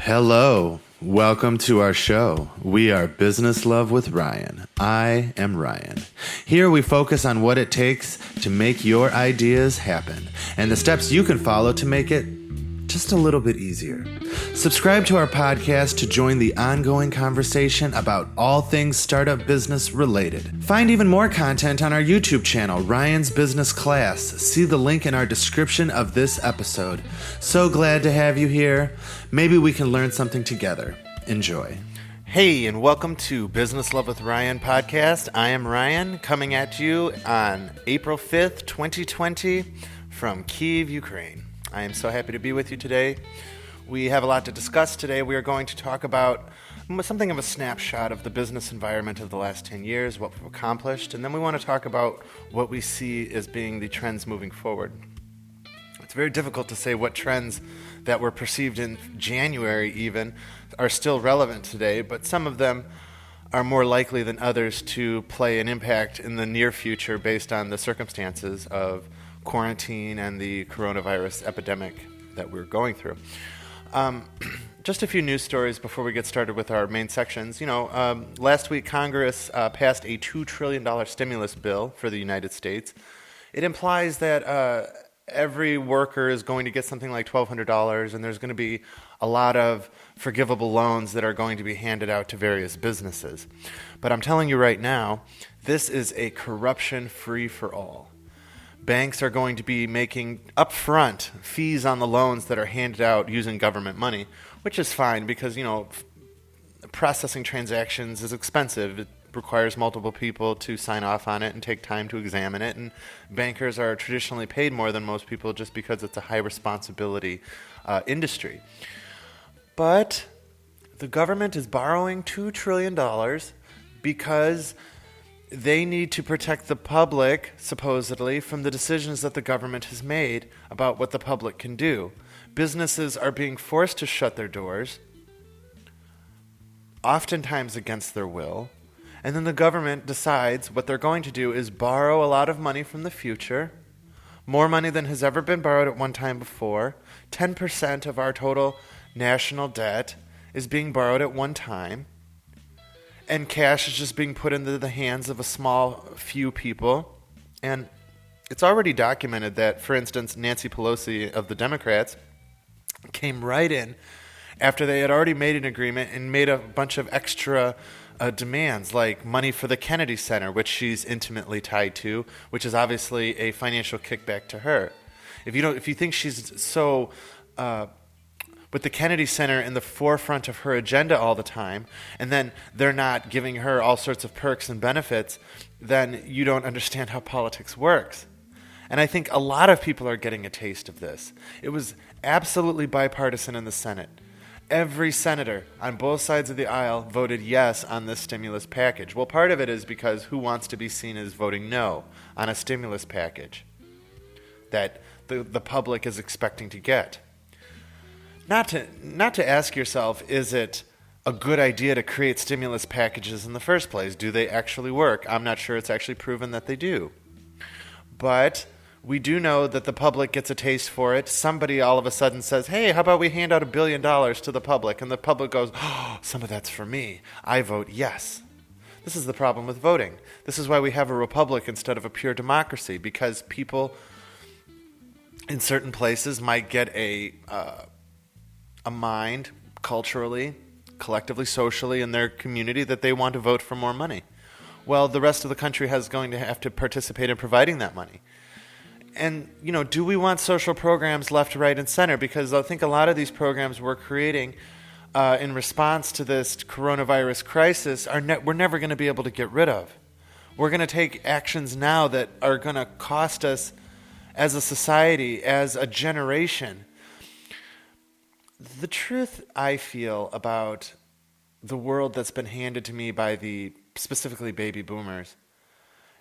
Hello, welcome to our show. We are Business Love with Ryan. I am Ryan. Here we focus on what it takes to make your ideas happen and the steps you can follow to make it just a little bit easier. Subscribe to our podcast to join the ongoing conversation about all things startup business related. Find even more content on our YouTube channel, Ryan's Business Class. See the link in our description of this episode. So glad to have you here. Maybe we can learn something together. Enjoy. Hey, and welcome to Business Love with Ryan podcast. I am Ryan, coming at you on April 5th, 2020 from Kyiv, Ukraine. I am so happy to be with you today. We have a lot to discuss today. We are going to talk about something of a snapshot of the business environment of the last 10 years, what we've accomplished, and then we want to talk about what we see as being the trends moving forward. It's very difficult to say what trends that were perceived in January even are still relevant today, but some of them are more likely than others to play an impact in the near future based on the circumstances of quarantine and the coronavirus epidemic that we're going through. Just a few news stories before we get started with our main sections. Last week Congress passed a $2 trillion stimulus bill for the United States. It implies that every worker is going to get something like $1,200, and there's going to be a lot of forgivable loans that are going to be handed out to various businesses. But I'm telling you right now, this is a corruption free-for-all. Banks are going to be making upfront fees on the loans that are handed out using government money, which is fine because, processing transactions is expensive. It requires multiple people to sign off on it and take time to examine it, and bankers are traditionally paid more than most people just because it's a high responsibility industry. But the government is borrowing $2 trillion because they need to protect the public, supposedly, from the decisions that the government has made about what the public can do. Businesses are being forced to shut their doors, oftentimes against their will, and then the government decides what they're going to do is borrow a lot of money from the future, more money than has ever been borrowed at one time before. 10% of our total national debt is being borrowed at one time. And cash is just being put into the hands of a small few people. And it's already documented that, for instance, Nancy Pelosi of the Democrats came right in after they had already made an agreement and made a bunch of extra demands, like money for the Kennedy Center, which she's intimately tied to, which is obviously a financial kickback to her. If you think she's so with the Kennedy Center in the forefront of her agenda all the time, and then they're not giving her all sorts of perks and benefits, then you don't understand how politics works. And I think a lot of people are getting a taste of this. It was absolutely bipartisan in the Senate. Every senator on both sides of the aisle voted yes on this stimulus package. Well, part of it is because who wants to be seen as voting no on a stimulus package that the public is expecting to get? Not to ask yourself, is it a good idea to create stimulus packages in the first place? Do they actually work? I'm not sure it's actually proven that they do. But we do know that the public gets a taste for it. Somebody all of a sudden says, hey, how about we hand out $1 billion to the public? And the public goes, oh, some of that's for me. I vote yes. This is the problem with voting. This is why we have a republic instead of a pure democracy, because people in certain places might get a mind culturally, collectively, socially in their community that they want to vote for more money. Well, the rest of the country is going to have to participate in providing that money. And, do we want social programs left, right, and center? Because I think a lot of these programs we're creating in response to this coronavirus crisis we're never going to be able to get rid of. We're going to take actions now that are going to cost us as a society, as a generation. The truth I feel about the world that's been handed to me by the specifically baby boomers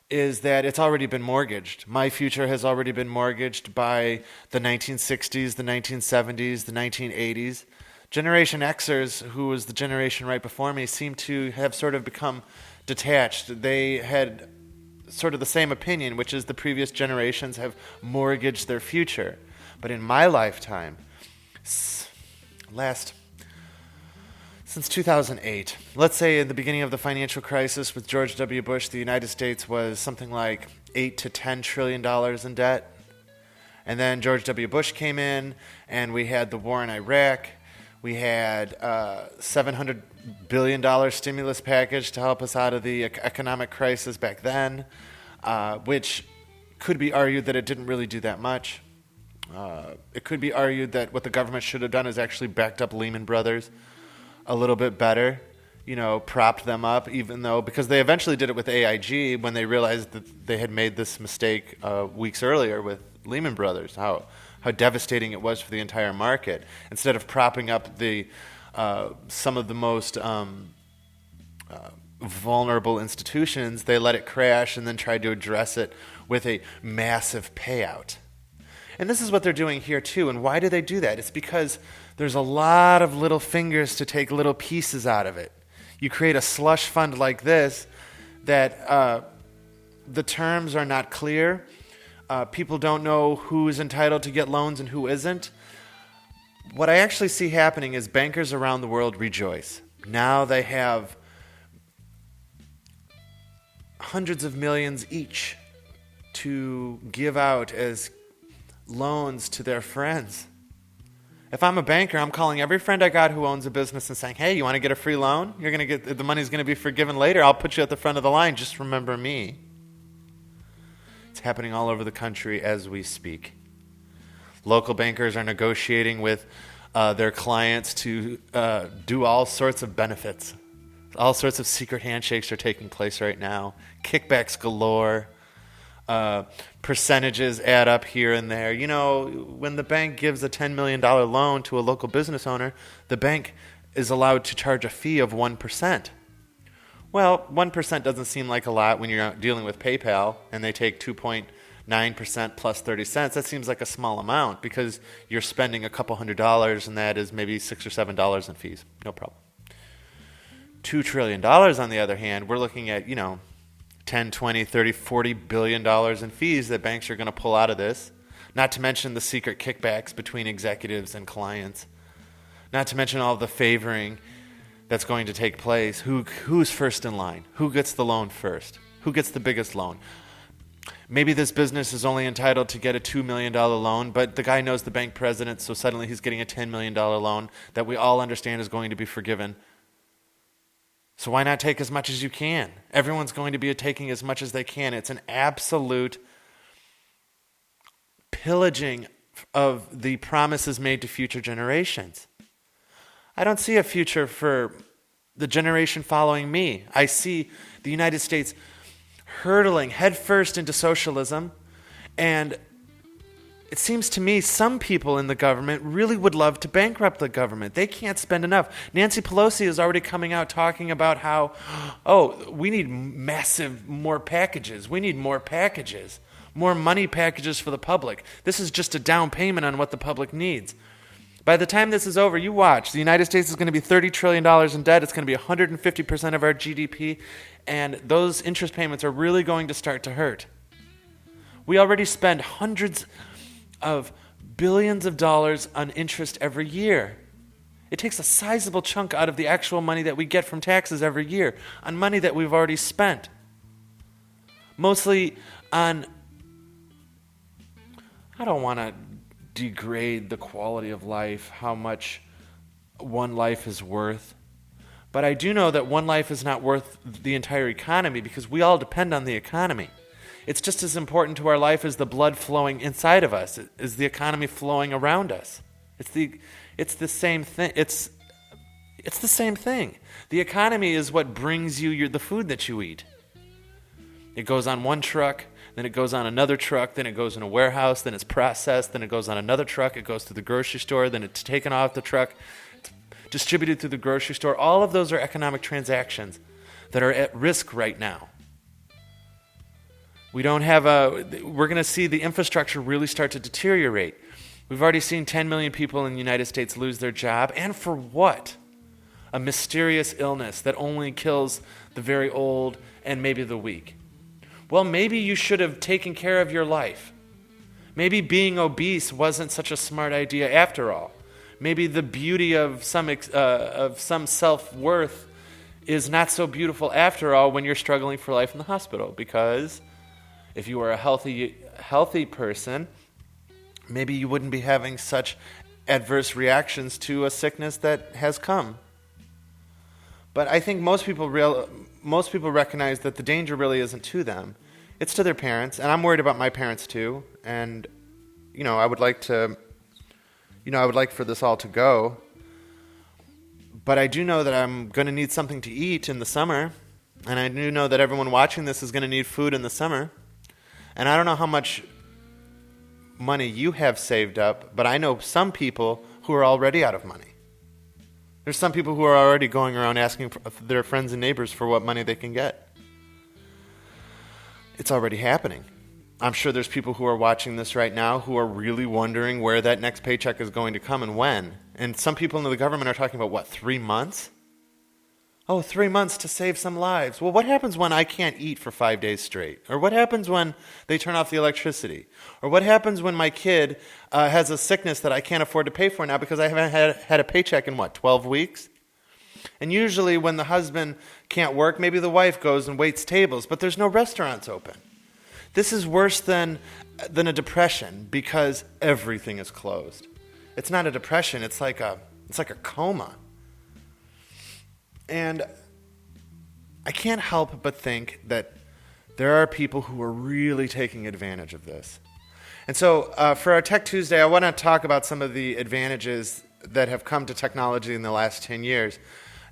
is that it's already been mortgaged. My future has already been mortgaged by the 1960s, the 1970s, the 1980s. Generation Xers, who was the generation right before me, seem to have sort of become detached. They had sort of the same opinion, which is the previous generations have mortgaged their future. But in my lifetime, last Since 2008, let's say in the beginning of the financial crisis with George W. Bush, the United States was something like $8 to $10 trillion in debt. And then George W. Bush came in, and we had the war in Iraq. We had $700 billion stimulus package to help us out of the economic crisis back then, which could be argued that it didn't really do that much. It could be argued that what the government should have done is actually backed up Lehman Brothers a little bit better, propped them up, even though, because they eventually did it with AIG when they realized that they had made this mistake weeks earlier with Lehman Brothers, how devastating it was for the entire market. Instead of propping up some of the most vulnerable institutions, they let it crash and then tried to address it with a massive payout. And this is what they're doing here too. And why do they do that? It's because there's a lot of little fingers to take little pieces out of it. You create a slush fund like this that the terms are not clear. People don't know who is entitled to get loans and who isn't. What I actually see happening is bankers around the world rejoice. Now they have hundreds of millions each to give out as loans to their friends. If I'm a banker, I'm calling every friend I got who owns a business and saying, hey, you want to get a free loan? You're going to get, the money's going to be forgiven later. I'll put you at the front of the line. Just remember me. It's happening all over the country as we speak. Local bankers are negotiating with their clients to do all sorts of benefits. All sorts of secret handshakes are taking place right now. Kickbacks galore. Percentages add up here and there. When the bank gives a $10 million loan to a local business owner, the bank is allowed to charge a fee of 1%. Well, 1% doesn't seem like a lot when you're dealing with PayPal and they take 2.9% plus 30 cents. That seems like a small amount because you're spending a couple $100 and that is maybe $6 or $7 in fees. No problem. $2 trillion on the other hand, we're looking at, 10, 20, 30, $40 billion in fees that banks are going to pull out of this. Not to mention the secret kickbacks between executives and clients. Not to mention all the favoring that's going to take place. Who's first in line? Who gets the loan first? Who gets the biggest loan? Maybe this business is only entitled to get a $2 million loan, but the guy knows the bank president, so suddenly he's getting a $10 million loan that we all understand is going to be forgiven. So why not take as much as you can? Everyone's going to be taking as much as they can. It's an absolute pillaging of the promises made to future generations. I don't see a future for the generation following me. I see the United States hurtling headfirst into socialism, and it seems to me some people in the government really would love to bankrupt the government. They can't spend enough. Nancy Pelosi is already coming out talking about how, we need more packages. We need more packages, more money packages for the public. This is just a down payment on what the public needs. By the time this is over, you watch. The United States is going to be $30 trillion in debt. It's going to be 150% of our GDP, and those interest payments are really going to start to hurt. We already spend hundreds of billions of dollars on interest every year. It takes a sizable chunk out of the actual money that we get from taxes every year on money that we've already spent. Mostly on, I don't want to degrade the quality of life, how much one life is worth. But I do know that one life is not worth the entire economy because we all depend on the economy. It's just as important to our life as the blood flowing inside of us, is the economy flowing around us. It's the same thing. It's the same thing. The economy is what brings you the food that you eat. It goes on one truck, then it goes on another truck, then it goes in a warehouse, then it's processed, then it goes on another truck, it goes to the grocery store, then it's taken off the truck, it's distributed through the grocery store. All of those are economic transactions that are at risk right now. We're going to see the infrastructure really start to deteriorate. We've already seen 10 million people in the United States lose their job. And for what? A mysterious illness that only kills the very old and maybe the weak. Well, maybe you should have taken care of your life. Maybe being obese wasn't such a smart idea after all. maybe the beauty of some self-worth is not so beautiful after all when you're struggling for life in the hospital. Because if you were a healthy person, maybe you wouldn't be having such adverse reactions to a sickness that has come. But I think most people recognize that the danger really isn't to them. It's to their parents, and I'm worried about my parents too. And I would like for this all to go. But I do know that I'm going to need something to eat in the summer, and I do know that everyone watching this is going to need food in the summer. And I don't know how much money you have saved up, but I know some people who are already out of money. There's some people who are already going around asking their friends and neighbors for what money they can get. It's already happening. I'm sure there's people who are watching this right now who are really wondering where that next paycheck is going to come and when. And some people in the government are talking about, 3 months? Oh, 3 months to save some lives. Well, what happens when I can't eat for 5 days straight? Or what happens when they turn off the electricity? Or what happens when my kid has a sickness that I can't afford to pay for now because I haven't had a paycheck in 12 weeks? And usually when the husband can't work, maybe the wife goes and waits tables, but there's no restaurants open. This is worse than a depression because everything is closed. It's not a depression, it's like a coma. And I can't help but think that there are people who are really taking advantage of this. And so for our Tech Tuesday, I want to talk about some of the advantages that have come to technology in the last 10 years.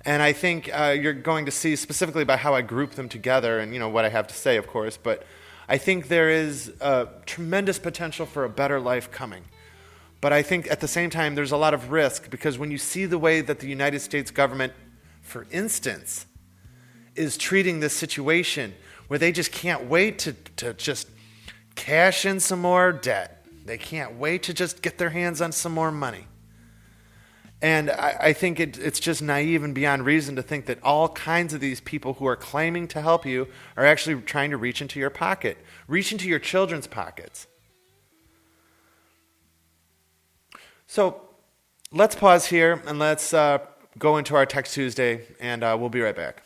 And I think you're going to see specifically by how I group them together and what I have to say, of course. But I think there is tremendous potential for a better life coming. But I think at the same time there's a lot of risk because when you see the way that the United States government, for instance, is treating this situation where they just can't wait to just cash in some more debt. They can't wait to just get their hands on some more money. And I think it's just naive and beyond reason to think that all kinds of these people who are claiming to help you are actually trying to reach into your pocket, reach into your children's pockets. So let's pause here and let's go into our Tech Tuesday, and we'll be right back.